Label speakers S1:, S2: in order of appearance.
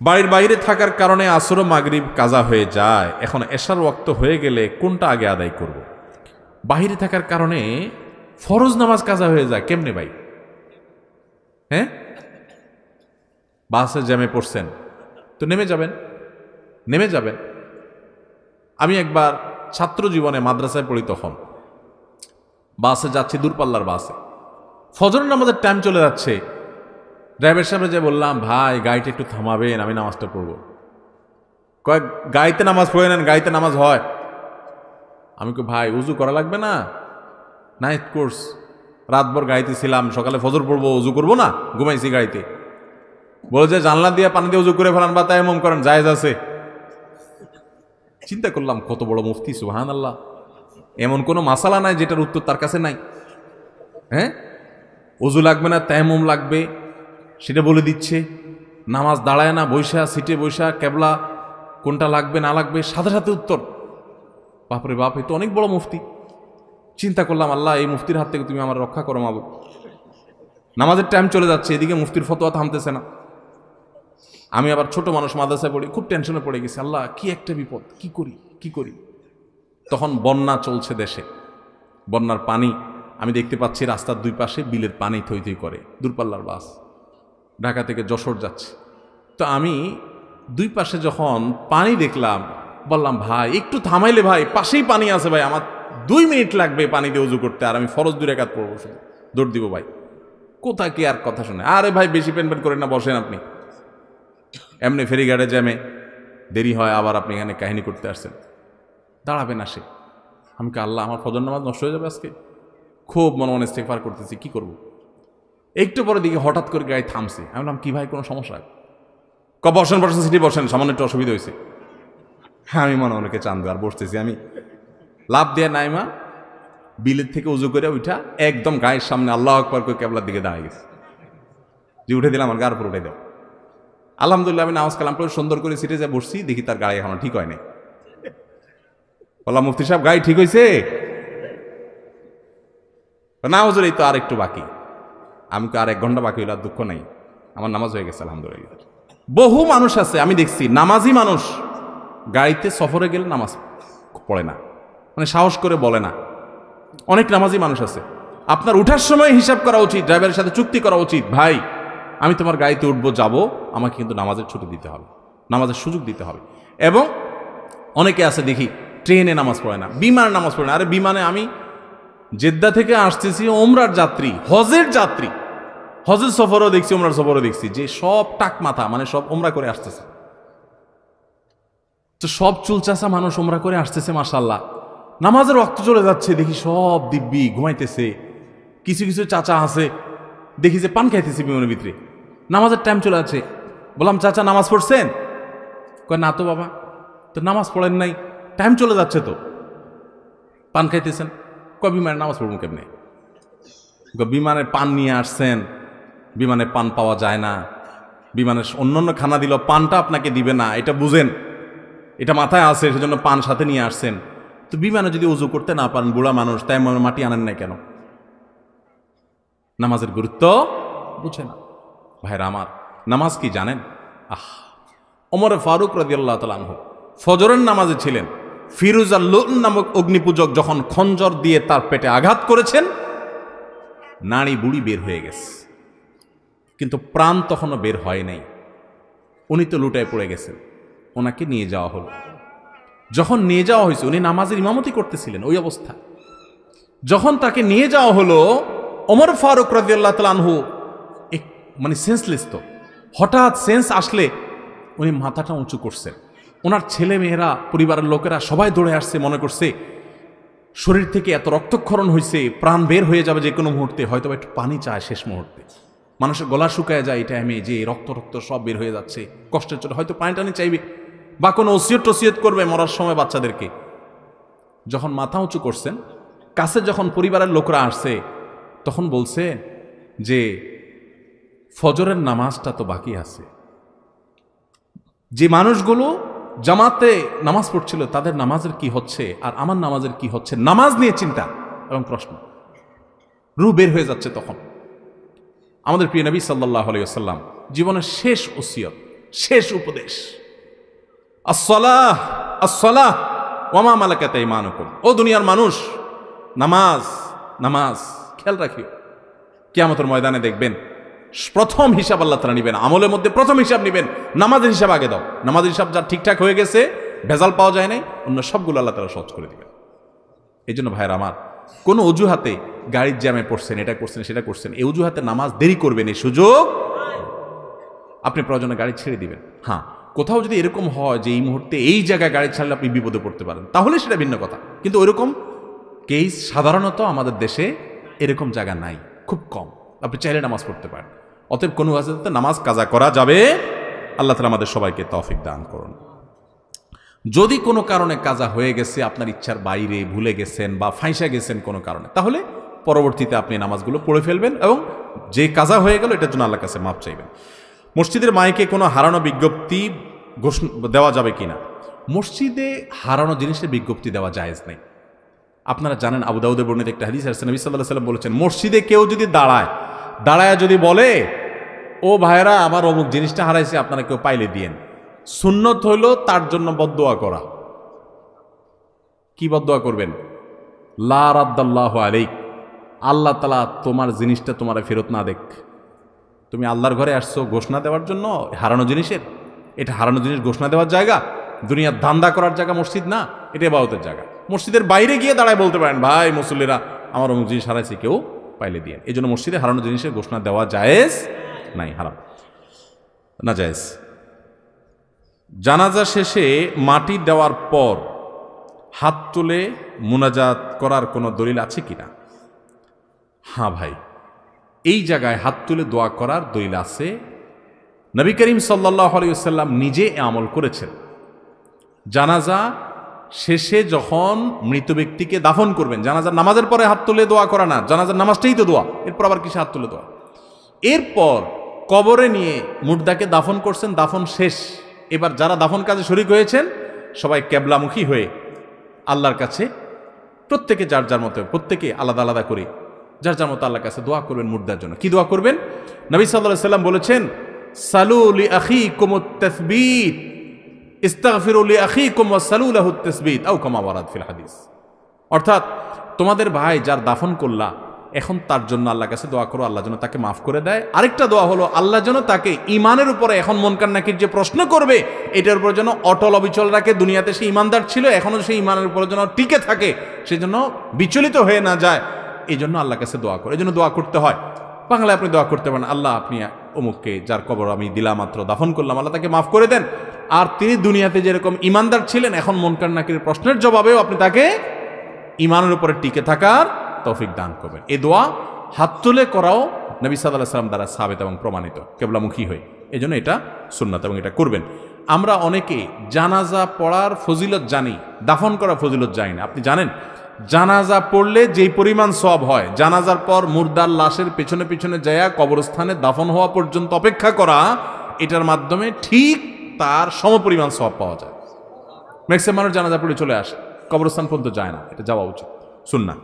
S1: বাড়ির বাইরে থাকার কারণে আসর মাগরিব কাজা হয়ে যায়, এখন এশার ওয়াক্ত হয়ে গেলে কোনটা আগে আদায় করব? বাহিরে থাকার কারণে ফরজ নামাজ কাজা হয়ে যায় কেমনে ভাই? হ্যাঁ, বাসে জ্যামে পড়ছেন তো নেমে যাবেন। আমি একবার ছাত্র জীবনে মাদ্রাসায় পড়ি, তখন বাসে যাচ্ছি, দূরপাল্লার বাসে, ফজরের নামাজের টাইম চলে যাচ্ছে। ড্রাইভার সাহেব যে বললাম, ভাই গাড়িটা একটু থামাবেন, আমি নামাজটা পড়বো। কয়েক গাড়িতে নামাজ পড়ে নেন, গাড়িতে নামাজ হয়। আমি কই ভাই উজু করা লাগবে না? নাইট কোর্স, রাতভর গাড়িতে ছিলাম, সকালে ফজর পড়বো, উজু করবো না? ঘুমাইছি গাড়িতে। বলে যে জানলা দিয়ে পানি দিয়ে উজু করে ফেলান বা তায়াম্মুম করেন, জায়েজ আছে। চিন্তা করলাম কত বড় মুফতি, সুবহানাল্লাহ। এমন কোনো মাসালা নাই যেটার উত্তর তার কাছে নাই। হ্যাঁ, উজু লাগবে না তায়াম্মুম লাগবে সেটা বলে দিচ্ছে। নামাজ দাঁড়ায় না, বৈশা সিটে বৈশা কেবলা কোনটা লাগবে না লাগবে সাথে সাথে উত্তর। বাপরে বাপ, এ তো অনেক বড় মুফতি। চিন্তা করলাম, আল্লাহ এই মুফতির হাত থেকে তুমি আমার রক্ষা করো মাবুদ। নামাজের টাইম চলে যাচ্ছে, এদিকে মুফতির ফতোয়া থামতেছে না। আমি আবার ছোট মানুষ, মাদ্রাসায় পড়ি, খুব টেনশনে পড়ে গেছি। আল্লাহ কি একটা বিপদ, কি করি। তখন বন্যা চলছে দেশে, বন্যার পানি আমি দেখতে পাচ্ছি রাস্তার দুই পাশে বিলের পানি থই থই করে। দূরপাল্লার বাস ঢাকা থেকে যশোর যাচ্ছে। তো আমি দুই পাশে যখন পানি দেখলাম, বললাম ভাই একটু থামাইলে, ভাই পাশেই পানি আছে ভাই, আমার 2 মিনিট লাগবে পানি দিয়ে উজু করতে, আর আমি ফরজ 2 রাকাত পড়বো, শুধু দৌড় দিব ভাই। কোথায় কি আর কথা শুনে, আরে ভাই বেশি পেন করেন না, বসেন আপনি। এমনি ফেরিঘাটে জ্যামে দেরি হয়, আবার আপনি এখানে কাহিনী করতে আসছেন, দাঁড়াবেন আসে। আমি কি আল্লাহ আমার ফজর নামাজ নষ্ট হয়ে যাবে আজকে? খুব মনে মনে ইস্তেগফার করতেছি, কি করব। একটু পরে দিকে হঠাৎ করে গাড়ি থামছে। আমি বললাম কি ভাই, কোনো সমস্যা? বসেন সিটি বসেন, সামান্য একটু অসুবিধা হয়েছে। হ্যাঁ, আমি মনে অনেকে চান্দ আর বসতেছি। আমি লাভ দিয়ে নাইমা বিলের থেকে উজু করে উঠা একদম গায়ের সামনে আল্লাহ আকবার করে কেবলার দিকে দাঁড়িয়ে গেছে, যে উঠে দিলাম, আমার গার উপর উঠে দাও। আলহামদুলিল্লাহ আমি নামাজ কালাম করে সুন্দর করে সিটে যা বসছি, দেখি তার গাড়ি এখনো ঠিক হয় নাই। বললাম মুফতি সাহেব গাড়ি ঠিক হয়েছে? না হুজুর, এই তো আর একটু বাকি। আমি তো আর 1 ঘন্টা বাকি হইলে আর দুঃখ নাই, আমার নামাজ হয়ে গেছে আলহামদুলিল্লাহ। বহু মানুষ আছে আমি দেখছি, নামাজি মানুষ গাড়িতে সফরে গেলে নামাজ পড়ে না, মানে সাহস করে বলে না। অনেক নামাজি মানুষ আছে। আপনার উঠার সময় হিসাব করা উচিত, ড্রাইভারের সাথে চুক্তি করা উচিত, ভাই আমি তোমার গাড়িতে উঠবো, যাবো, আমাকে কিন্তু নামাজের ছুটি দিতে হবে, নামাজের সুযোগ দিতে হবে। এবং অনেকে আছে দেখি ট্রেনে নামাজ পড়ে না, বিমানে নামাজ পড়ে না। আরে বিমানে আমি জেদ্দা থেকে আসতেছি, ওমরার যাত্রী, হজের যাত্রী, হজের সফরও দেখছি, ওমরার সফরও দেখছি, যে সব টাক মাথা, মানে সব ওমরা করে আসতেছে। তো সব চুলচাচা মানুষ ওমরা করে আসতেছে, মাশাআল্লাহ। নামাজের রক্ত চলে যাচ্ছে, দেখি সব দিব্যি ঘুমাইতেছে। কিছু কিছু চাচা আছে দেখি যে পান খাইতেছে বিমানের ভিতরে, নামাজের টাইম চলে যাচ্ছে। বললাম চাচা নামাজ পড়ছেন? কয় না তো বাবা। তো নামাজ পড়েন নাই? টাইম চলে যাচ্ছে তো, পান খাইতেছেন। কয় বিমানের নামাজ পড়বো কেমনে? বিমানের পান নিয়ে আসছেন, বিমানে পান পাওয়া যায় না, বিমানের অন্যান্য খানা দিল, পানটা আপনাকে দিবে না, এটা বুঝেন, এটা মাথায় আছে, সেজন্য পান সাথে নিয়ে আসছেন। তো বিমানে যদি উজু করতে না পারেন, বুড়া মানুষ, তাই মাটি আনেন নাই কেন? নামাজের গুরুত্ব বুঝে না। ভাইরা আমার, নামাজ কি জানেন? ওমর ফারুক রাদিয়াল্লাহু তাআলা আনহু ফজরের নামাজে ছিলেন। ফিরোজ আল-লুন নামক অগ্নিপূজক যখন খঞ্জর দিয়ে তার পেটে আঘাত করেছেন, নাড়ি বুড়ি বের হয়ে গেছে, কিন্তু প্রাণ তখনও বের হয় নাই। উনি তো লুটায় পড়ে গেছেন। ওনাকে নিয়ে যাওয়া হলো। যখন নিয়ে যাওয়া হয়েছে, উনি নামাজের ইমামতি করতেছিলেন ওই অবস্থা। যখন তাকে নিয়ে যাওয়া হলো, ওমর ফারুক রাদিয়াল্লাহু তাআলা আনহু মানে সেন্সলেস। তো হঠাৎ সেন্স আসলে উনি মাথাটা উঁচু করছেন। ওনার ছেলে মেয়েরা, পরিবারের লোকেরা সবাই দৌড়ে আসছে, মনে করছে শরীর থেকে এত রক্তক্ষরণ হয়েছে, প্রাণ বের হয়ে যাবে যে কোনো মুহূর্তে, হয়তো একটু পানি চায় শেষ মুহূর্তে। মানুষের গলা শুকায় যায় এই টাইমে, যে রক্ত সব বের হয়ে যাচ্ছে, কষ্টের চলে হয়তো পানি টানি চাইবে, বা কোনো ওসিয়ত করবে মরার সময় বাচ্চাদেরকে। যখন মাথা উঁচু করছেন, কাছে যখন পরিবারের লোকরা আসছে, তখন বলছে যে ফজরের নামাজটা তো বাকি আছে। যে মানুষগুলো জামাতে নামাজ পড়ছিল তাদের নামাজের কি হচ্ছে আর আমার নামাজের কি হচ্ছে, নামাজ নিয়ে চিন্তা এবং প্রশ্ন, রূহ বের হয়ে যাচ্ছে। তখন আমাদের প্রিয় নবী সাল্লাল্লাহু আলাইহি ওয়াসাল্লাম জীবনের শেষ ওসিয়ত, শেষ উপদেশ, আসসালাহ আসসালাহ ওয়া মা মালাকাত আইমানুকুম। ও দুনিয়ার মানুষ, নামাজ নামাজ খেয়াল রাখিও। কিয়ামতের ময়দানে দেখবেন প্রথম হিসাব আল্লাহ তাআলা নেবেন, আমলের মধ্যে প্রথম হিসাব নেবেন, নামাজের হিসাব আগে দাও। নামাজের হিসাব যার ঠিকঠাক হয়ে গেছে, ভেজাল পাওয়া যায় নাই, অন্য সবগুলো আল্লাহ তাআলা সহজ করে দিবেন। এই জন্য ভাইয়ের আমার, কোনো অজুহাতে গাড়ির জ্যামে পড়ছেন, এটা করছেন সেটা করছেন, এই অজুহাতে নামাজ দেরি করবেন, এই সুযোগ আপনি প্রয়োজনে গাড়ি ছেড়ে দিবেন। হ্যাঁ, কোথাও যদি এরকম হয় যে এই মুহূর্তে এই জায়গায় গাড়ি ছাড়লে আপনি বিপদে পড়তে পারেন, তাহলে সেটা ভিন্ন কথা। কিন্তু ওইরকম কেস সাধারণত আমাদের দেশে এরকম জায়গা নাই, খুব কম। আপনি চাইলে নামাজ পড়তে পারেন। অতএব কোনো ওয়াজিবে নামাজ কাজা করা যাবে। আল্লাহ তাআলা আমাদের সবাইকে তৌফিক দান করুন। যদি কোনো কারণে কাজা হয়ে গেছে, আপনার ইচ্ছার বাইরে ভুলে গেছেন বা ফাঁসা গেছেন কোনো কারণে, তাহলে পরবর্তীতে আপনি নামাজগুলো পড়ে ফেলবেন এবং যে কাজা হয়ে গেল এটার জন্য আল্লাহর কাছে মাপ চাইবেন। মসজিদের মাইকে কোনো হারানো বিজ্ঞপ্তি দেওয়া যাবে কিনা? মসজিদে হারানো জিনিসের বিজ্ঞপ্তি দেওয়া জায়েজ নেই। আপনারা জানেন, আবু দাউদের বর্ণিত একটা হাদিস আছে, নবী সাল্লাল্লাহু আলাইহি ওয়াসাল্লাম বলেছেন, মসজিদে কেউ যদি দাঁড়ায় যদি বলে, ও ভাইরা আমার অমুক জিনিসটা হারাইছে, আপনারা কেউ পাইলে দিয়েন। সুন্নত হইল তার জন্য বদদুয়া করা। কি বদদুয়া করবেন? লা রাদ্দাল্লাহু আলাইক, আল্লাহ তাআলা তোমার জিনিসটা তোমার ফেরত না দেখ। তুমি আল্লাহর ঘরে আসছো ঘোষণা দেওয়ার জন্য হারানো জিনিসের, এটা হারানো জিনিস ঘোষণা দেওয়ার জায়গা, দুনিয়ার ধান্দা করার জায়গা মসজিদ না, এটা ইবাদতের জায়গা। মসজিদের বাইরে গিয়ে দাঁড়ায় বলতে পারেন, ভাই মুসল্লিরা আমার অমুক জিনিস হারাইছে, কেউ পাইলে দিয়ে। এই জন্য মসজিদে হারানো জিনিসের ঘোষণা দেওয়া জায়েজ নাই, হারাম না, জায়েজ। জানাজা শেষে মাটি দেওয়ার পর হাত তুলে মুনাজাত করার কোনো দলিল আছে কিনা? হ্যাঁ ভাই, এই জায়গায় হাত তুলে দোয়া করার দলিল আছে। নবী করিম সাল্লাল্লাহু আলাইহি ওয়াসাল্লাম নিজে এ আমল করেছেন। জানাজা শেষে যখন মৃত ব্যক্তিকে দাফন করবেন, জানাজার নামাজের পরে হাত তুলে দোয়া করা না, জানাজার নামাজটাই তো দোয়া, এরপর আবার কিসে হাত তুলে দোয়া? এরপর কবরে নিয়ে মুর্দাকে দাফন করছেন, দাফন শেষ। এবার যারা দাফন কাজে শরীক হয়েছেন সবাই কেবলামুখী হয়ে আল্লাহর কাছে প্রত্যেকে যার যার মতো, প্রত্যেকে আলাদা আলাদা করে যার যার মতো আল্লাহর কাছে দোয়া করবেন মুর্দার জন্য। কি দোয়া করবেন? নবী সাল্লাল্লাহু আলাইহি ওয়াসাল্লাম বলেছেন, সালু লি আখিকুমুত তাসবীত, ইস্তাগফিরু লি আখিকুম ওয়াসালু লাহুত তাসবীত, আও কামা ওয়ারাদ ফিল হাদিস। অর্থাৎ তোমাদের ভাই যার দাফন করলা, এখন তার জন্য আল্লাহর কাছে দোয়া করো, আল্লাহ যেন তাকে মাফ করে দেয়। আরেকটা দোয়া হলো, আল্লাহ যেন তাকে ইমানের উপরে, এখন মুনকার নাকির যে প্রশ্ন করবে এটার উপর যেন অটল অবিচল রাখে। দুনিয়াতে সে ইমানদার ছিল, এখনো সেই ইমানের উপরে যেন টিকে থাকে, সে যেন বিচলিত হয়ে না যায়, এই জন্য আল্লাহর কাছে দোয়া করে। এই জন্য দোয়া করতে হয়। বাংলায় আপনি দোয়া করতে পারেন, আল্লাহ আপনি অমুককে যার কবর আমি দিলাম মাত্র দাফন করলাম, আল্লাহ তাকে মাফ করে দেন। আর তিনি দুনিয়াতে যেরকম ইমানদার ছিলেন, এখন মুনকার নাকির প্রশ্নের জবাবেও আপনি তাকে ইমানের উপরে টিকে থাকার তৌফিক দান করবেন। এই দোয়া হাত তুলে করাও নবী সাল্লাল্লাহু আলাইহি ওয়াসাল্লাম দ্বারা সাবিত এবং প্রমাণিত, কেবলামুখী হয়ে। এই জন্য এটা সুন্নাত এবং এটা করবেন। আমরা অনেকে জানাজা পড়ার ফজিলত জানি, দাফন করার ফজিলত জানি না। আপনি জানেন জানাজা পড়লে যেই পরিমাণ সওয়াব হয়, জানাজার পর মুর্দার লাশের পেছনে পেছনে যায়া কবরস্থানে দাফন হওয়া পর্যন্ত অপেক্ষা করা, এটার মাধ্যমে ঠিক তার সমপরিমাণ সওয়াব পাওয়া যায়। ম্যাক্সিমাম মানুষ জানাজা পড়ে চলে আসে, কবরস্থান পর্যন্ত যায় না, এটা যাওয়া উচিত, সুন্নাহ।